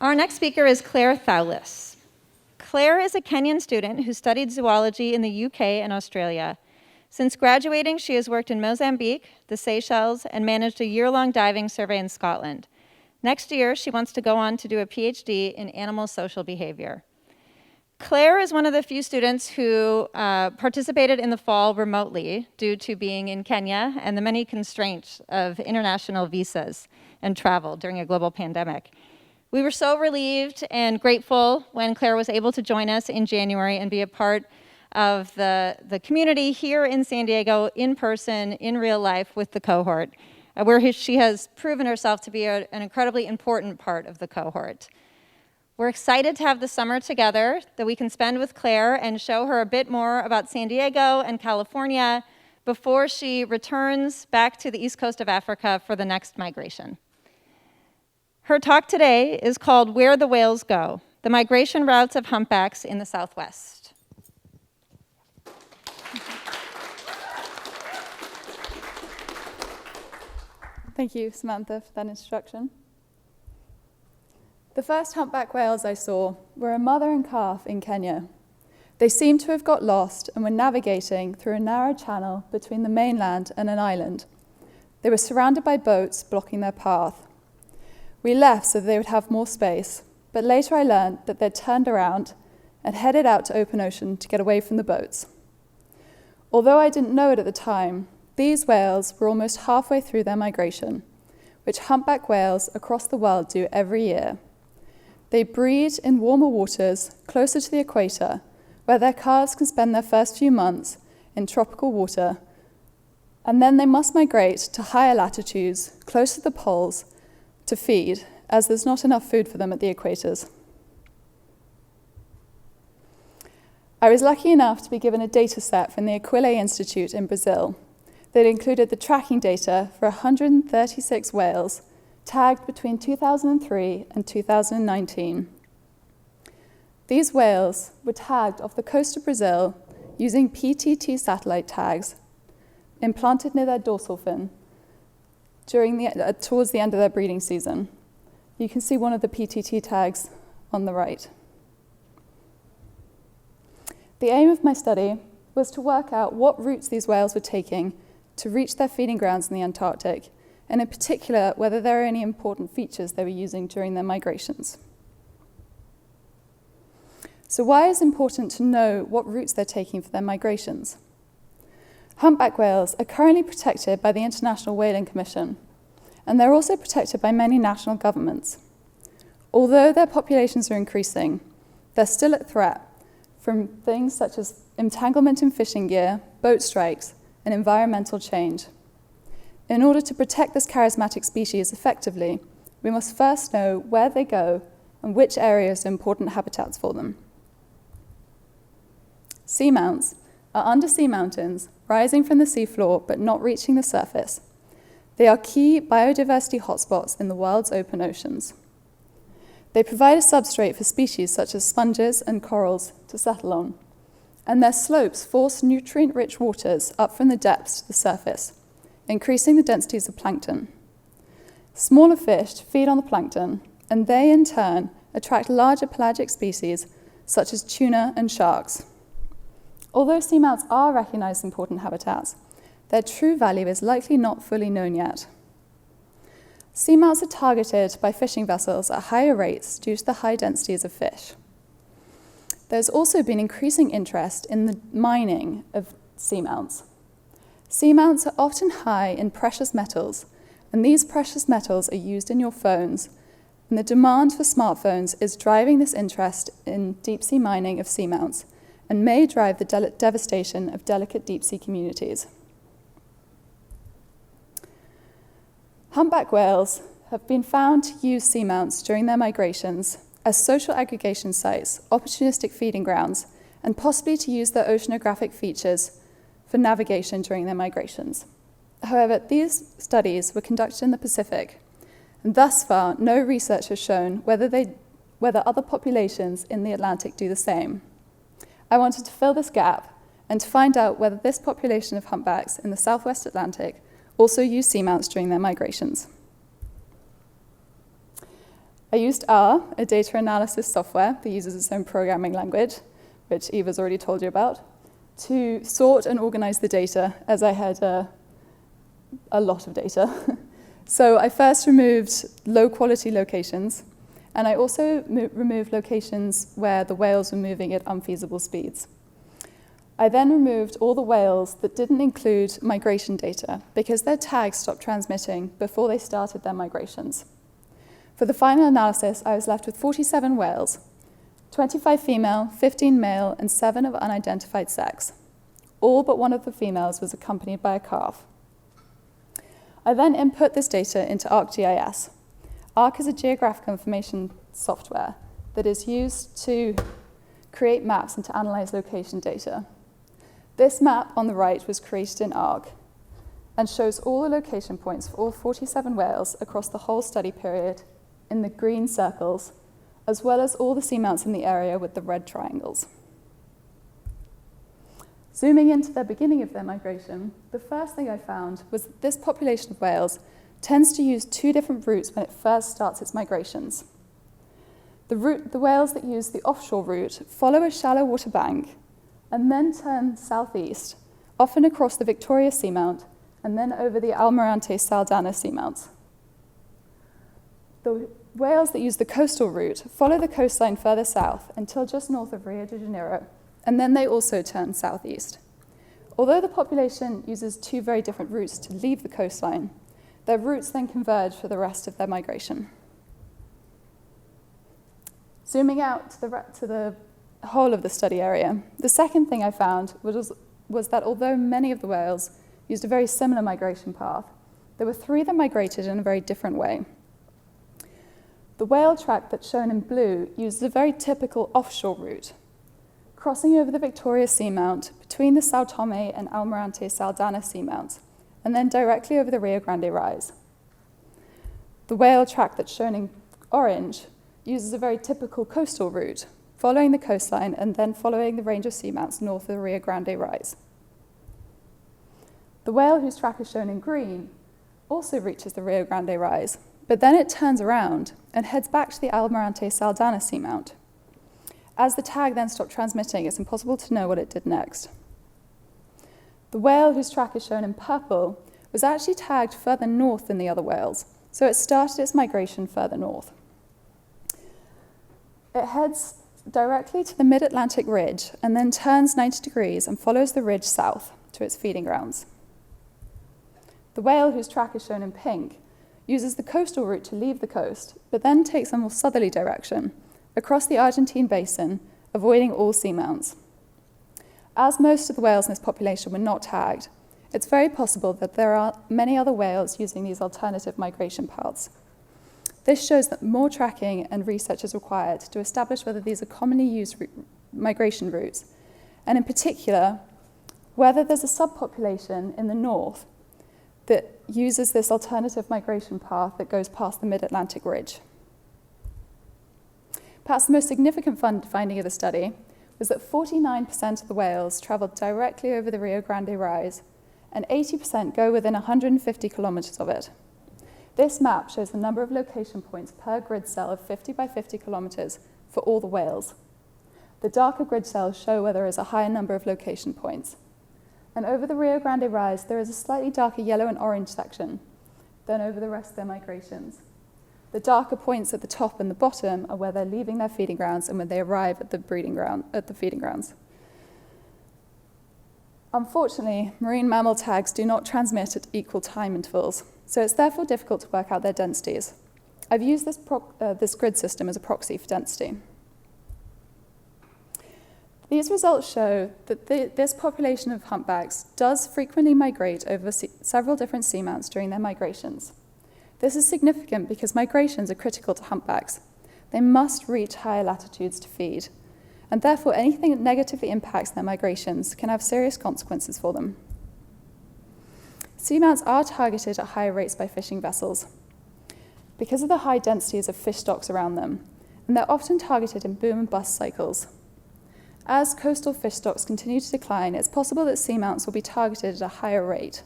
Our next speaker is Clare Thouless. Clare is a Kenyan student who studied zoology in the UK and Australia. Since graduating, she has worked in Mozambique, the Seychelles, and managed a year-long diving survey in Scotland. Next year, she wants to go on to do a PhD in animal social behavior. Clare is one of the few students who participated in the fall remotely due to being in Kenya and the many constraints of international visas and travel during a global pandemic. We were so relieved and grateful when Clare was able to join us in January and be a part of the community here in San Diego, in person, in real life with the cohort, where she has proven herself to be an incredibly important part of the cohort. We're excited to have the summer together that we can spend with Clare and show her a bit more about San Diego and California before she returns back to the east coast of Africa for the next migration. Her talk today is called Where the Whales Go, the Migration Routes of Humpbacks in the Southwest. Thank you, Samantha, for that introduction. The first humpback whales I saw were a mother and calf in Kenya. They seemed to have got lost and were navigating through a narrow channel between the mainland and an island. They were surrounded by boats blocking their path. We left so they would have more space, but later I learned that they'd turned around and headed out to open ocean to get away from the boats. Although I didn't know it at the time, these whales were almost halfway through their migration, which humpback whales across the world do every year. They breed in warmer waters closer to the equator, where their calves can spend their first few months in tropical water, and then they must migrate to higher latitudes, close to the poles, to feed, as there's not enough food for them at the equators. I was lucky enough to be given a data set from the Aquile Institute in Brazil that included the tracking data for 136 whales tagged between 2003 and 2019. These whales were tagged off the coast of Brazil using PTT satellite tags implanted near their dorsal fin towards the end of their breeding season. You can see one of the PTT tags on the right. The aim of my study was to work out what routes these whales were taking to reach their feeding grounds in the Antarctic, and in particular, whether there are any important features they were using during their migrations. So why is it important to know what routes they're taking for their migrations? Humpback whales are currently protected by the International Whaling Commission, and they're also protected by many national governments. Although their populations are increasing, they're still at threat from things such as entanglement in fishing gear, boat strikes, and environmental change. In order to protect this charismatic species effectively, we must first know where they go and which areas are important habitats for them. Seamounts are undersea mountains rising from the seafloor but not reaching the surface. They are key biodiversity hotspots in the world's open oceans. They provide a substrate for species such as sponges and corals to settle on, and their slopes force nutrient-rich waters up from the depths to the surface, increasing the densities of plankton. Smaller fish feed on the plankton, and they in turn attract larger pelagic species such as tuna and sharks. Although seamounts are recognized as important habitats, their true value is likely not fully known yet. Seamounts are targeted by fishing vessels at higher rates due to the high densities of fish. There's also been increasing interest in the mining of seamounts. Seamounts are often high in precious metals, and these precious metals are used in your phones, and the demand for smartphones is driving this interest in deep-sea mining of seamounts, and may drive the devastation of delicate deep-sea communities. Humpback whales have been found to use seamounts during their migrations as social aggregation sites, opportunistic feeding grounds, and possibly to use their oceanographic features for navigation during their migrations. However, these studies were conducted in the Pacific, and thus far, no research has shown whether other populations in the Atlantic do the same. I wanted to fill this gap and to find out whether this population of humpbacks in the Southwest Atlantic also use seamounts during their migrations. I used R, a data analysis software that uses its own programming language, which Eva's already told you about, to sort and organize the data, as I had a lot of data. So I first removed low-quality locations, and I also removed locations where the whales were moving at unfeasible speeds. I then removed all the whales that didn't include migration data because their tags stopped transmitting before they started their migrations. For the final analysis, I was left with 47 whales, 25 female, 15 male, and 7 of unidentified sex. All but one of the females was accompanied by a calf. I then input this data into ArcGIS. Arc is a geographic information software that is used to create maps and to analyze location data. This map on the right was created in Arc and shows all the location points for all 47 whales across the whole study period in the green circles, as well as all the seamounts in the area with the red triangles. Zooming into the beginning of their migration, the first thing I found was that this population of whales tends to use 2 different routes when it first starts its migrations. The whales that use the offshore route follow a shallow water bank and then turn southeast, often across the Victoria Seamount and then over the Almirante Saldanha Seamount. The whales that use the coastal route follow the coastline further south until just north of Rio de Janeiro, and then they also turn southeast. Although the population uses 2 very different routes to leave the coastline, their routes then converge for the rest of their migration. Zooming out to the whole of the study area, the second thing I found was that although many of the whales used a very similar migration path, there were 3 that migrated in a very different way. The whale track that's shown in blue uses a very typical offshore route, crossing over the Victoria Seamount between the São Tomé and Almirante Saldanha Seamounts, and then directly over the Rio Grande Rise. The whale track that's shown in orange uses a very typical coastal route, following the coastline and then following the range of seamounts north of the Rio Grande Rise. The whale whose track is shown in green also reaches the Rio Grande Rise, but then it turns around and heads back to the Almirante Saldanha Seamount. As the tag then stopped transmitting, it's impossible to know what it did next. The whale whose track is shown in purple was actually tagged further north than the other whales, so it started its migration further north. It heads directly to the mid-Atlantic ridge and then turns 90 degrees and follows the ridge south to its feeding grounds. The whale whose track is shown in pink uses the coastal route to leave the coast, but then takes a more southerly direction across the Argentine basin, avoiding all seamounts. As most of the whales in this population were not tagged, it's very possible that there are many other whales using these alternative migration paths. This shows that more tracking and research is required to establish whether these are commonly used migration routes, and in particular, whether there's a subpopulation in the north that uses this alternative migration path that goes past the mid-Atlantic ridge. Perhaps the most significant finding of the study was that 49% of the whales traveled directly over the Rio Grande Rise, and 80% go within 150 kilometers of it. This map shows the number of location points per grid cell of 50 by 50 kilometers for all the whales. The darker grid cells show where there is a higher number of location points. And over the Rio Grande Rise, there is a slightly darker yellow and orange section than over the rest of their migrations. The darker points at the top and the bottom are where they're leaving their feeding grounds and when they arrive at the feeding grounds. Unfortunately, marine mammal tags do not transmit at equal time intervals, so it's therefore difficult to work out their densities. I've used this grid system as a proxy for density. These results show that this population of humpbacks does frequently migrate over several different seamounts during their migrations. This is significant because migrations are critical to humpbacks. They must reach higher latitudes to feed, and therefore anything that negatively impacts their migrations can have serious consequences for them. Seamounts are targeted at higher rates by fishing vessels because of the high densities of fish stocks around them, and they're often targeted in boom and bust cycles. As coastal fish stocks continue to decline, it's possible that seamounts will be targeted at a higher rate,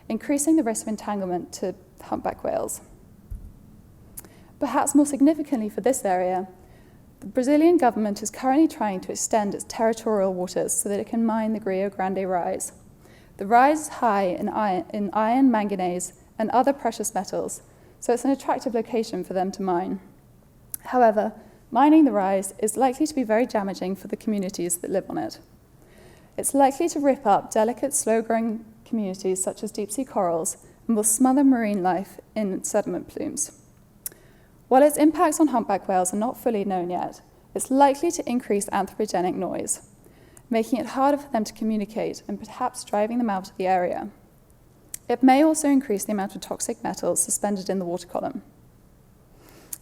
increasing the risk of entanglement to humpback whales. perhaps more significantly for this area, the Brazilian government is currently trying to extend its territorial waters so that it can mine the Rio Grande rise. The rise is high in iron, manganese, and other precious metals, so it's an attractive location for them to mine. However, mining the rise is likely to be very damaging for the communities that live on it. It's likely to rip up delicate, slow-growing communities such as deep-sea corals and will smother marine life in sediment plumes. While its impacts on humpback whales are not fully known yet, it's likely to increase anthropogenic noise, making it harder for them to communicate and perhaps driving them out of the area. It may also increase the amount of toxic metals suspended in the water column.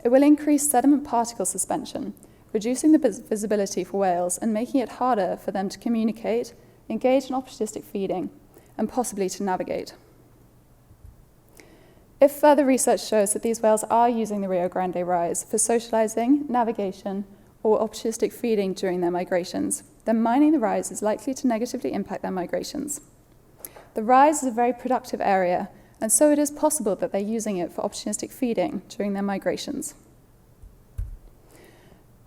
It will increase sediment particle suspension, reducing the visibility for whales and making it harder for them to communicate, engage in opportunistic feeding, and possibly to navigate. If further research shows that these whales are using the Rio Grande rise for socializing, navigation, or opportunistic feeding during their migrations, then mining the rise is likely to negatively impact their migrations. The rise is a very productive area, and so it is possible that they're using it for opportunistic feeding during their migrations.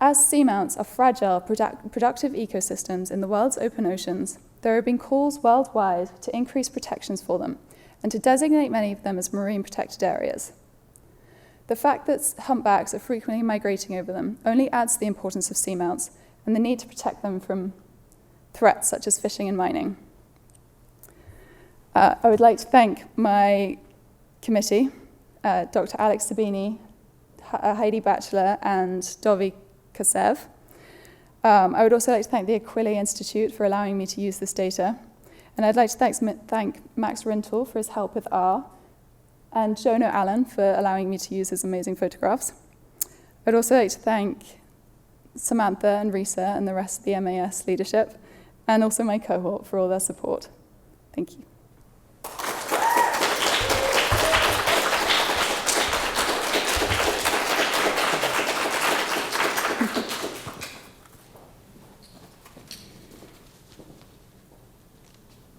As seamounts are fragile, productive ecosystems in the world's open oceans, there have been calls worldwide to increase protections for them and to designate many of them as marine protected areas. The fact that humpbacks are frequently migrating over them only adds to the importance of seamounts and the need to protect them from threats such as fishing and mining. I would like to thank my committee, Dr. Alex Sabini, Heidi Batchelor, and Dovi Kasev. I would also like to thank the Aquila Institute for allowing me to use this data. And I'd like to thank Max Rintel for his help with R, and Jono Allen for allowing me to use his amazing photographs. I'd also like to thank Samantha and Risa and the rest of the MAS leadership, and also my cohort for all their support. Thank you.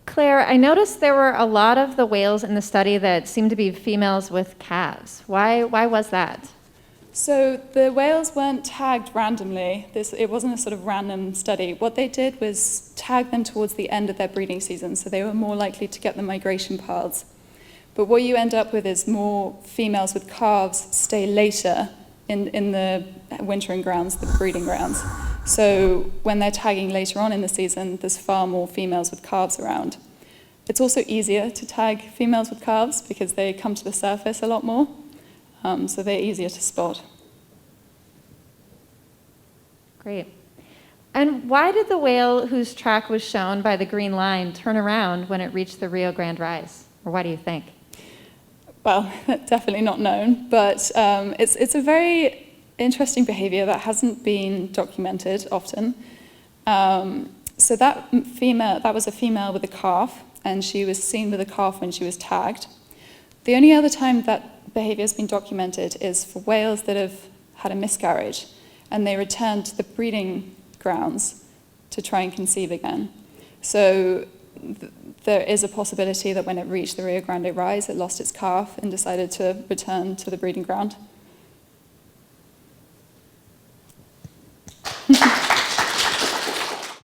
Claire, I noticed there were a lot of the whales in the study that seemed to be females with calves. Why was that? So the whales weren't tagged randomly. It wasn't a sort of random study. What they did was tag them towards the end of their breeding season, so they were more likely to get the migration paths. But what you end up with is more females with calves stay later in the wintering grounds, the breeding grounds. So when they're tagging later on in the season, there's far more females with calves around. It's also easier to tag females with calves because they come to the surface a lot more, so they're easier to spot. Great. And why did the whale whose track was shown by the green line turn around when it reached the Rio Grande rise? Or why do you think? Well, definitely not known, but it's a very interesting behavior that hasn't been documented often. So that was a female with a calf, and she was seen with a calf when she was tagged. The only other time that behavior has been documented is for whales that have had a miscarriage, and they return to the breeding grounds to try and conceive again. So there is a possibility that when it reached the Rio Grande rise, it lost its calf and decided to return to the breeding ground.